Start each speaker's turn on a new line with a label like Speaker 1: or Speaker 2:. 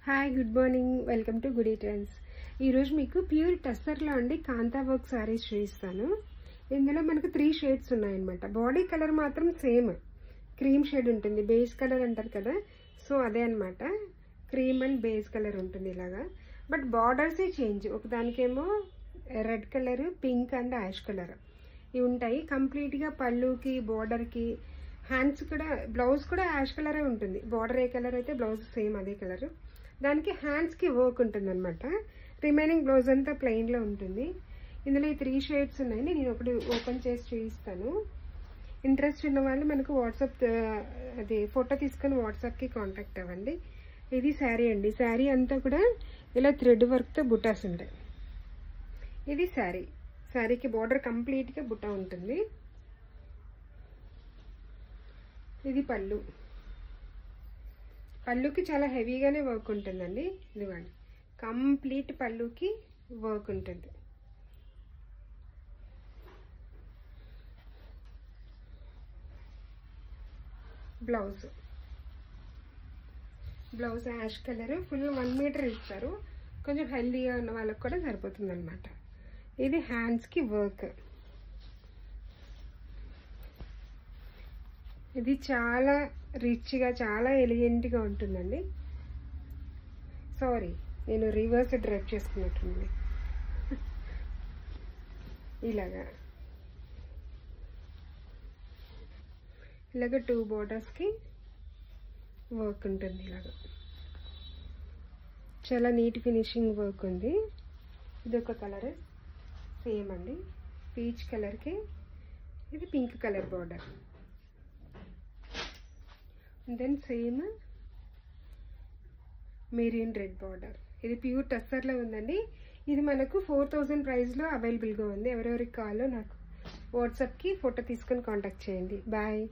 Speaker 1: Hi good morning welcome to goodie trends. ఈరోజు మీకు pure టస్సర్లో అండి కాంతా వర్క్ సారీస్ చూపిస్తాను. ఇందులో మనకు 3 షేడ్స్ ఉన్నాయన్నమాట. బాడీ కలర్ మాత్రం సేమ్ క్రీమ్ షేడ్ ఉంటుంది, బేస్ కలర్ అంటారు కదా, సో అదే అనమాట. క్రీమ్ అండ్ బేస్ కలర్ ఉంటుంది ఇలాగా. బట్ బార్డర్సే చేంజ్, ఒకదానికేమో red colour, pink and ash colour ఇవి ఉంటాయి. కంప్లీట్గా పళ్ళుకి బార్డర్కి హ్యాండ్స్ కూడా, బ్లౌజ్ కూడా యాష్ కలరే ఉంటుంది. బార్డర్ ఏ కలర్ అయితే బ్లౌజ్ సేమ్ అదే కలర్. దానికి హ్యాండ్స్కి వర్క్ ఉంటుంది అనమాట. రిమైనింగ్ బ్లౌజ్ అంతా ప్లెయిన్లో ఉంటుంది. ఇందులో ఈ 3 షేడ్స్ ఉన్నాయి. నేను ఒకటి ఓపెన్ చేసి చూపిస్తాను. ఇంట్రెస్ట్ ఉన్న వాళ్ళు మనకు వాట్సాప్ అది ఫోటో తీసుకొని వాట్సాప్కి కాంటాక్ట్ అవ్వండి. ఇది శారీ అండి. శారీ అంతా కూడా ఇలా థ్రెడ్ వర్క్తో బుటాస్ ఉంటాయి. ఇది శారీ. శారీకి బార్డర్ కంప్లీట్గా బుటా ఉంటుంది. ఇది పళ్ళు. పళ్ళుకి చాలా హెవీగానే వర్క్ ఉంటుందండి. ఇదిగోండి, కంప్లీట్ పళ్ళుకి వర్క్ ఉంటుంది. Blouse ash colour, full 1 metre ఇస్తారు. కొంచెం హెల్దీగా ఉన్న వాళ్ళకి కూడా సరిపోతుంది అనమాట. ఇది హ్యాండ్స్కి వర్క్. ఇది చాలా రిచ్గా, చాలా ఎలిగెంట్గా ఉంటుందండి. సారీ, నేను రివర్స్ డ్రైప్ చేసుకున్నట్టుంది. ఇలాగా 2 బోర్డర్స్కి వర్క్ ఉంటుంది. ఇలాగా చాలా నీట్ ఫినిషింగ్ వర్క్ ఉంది. ఇది ఒక కలర్ సేమ్ అండి, పీచ్ కలర్కి ఇది pink colour border. Then same marine red border. ఇది ప్యూర్ టస్సర్లో ఉందండి. ఇది మనకు 4000 ప్రైస్లో అవైలబుల్గా ఉంది. ఎవరెవరికి కావాలో నాకు వాట్సాప్కి ఫోటో తీసుకొని కాంటాక్ట్ చేయండి. బాయ్.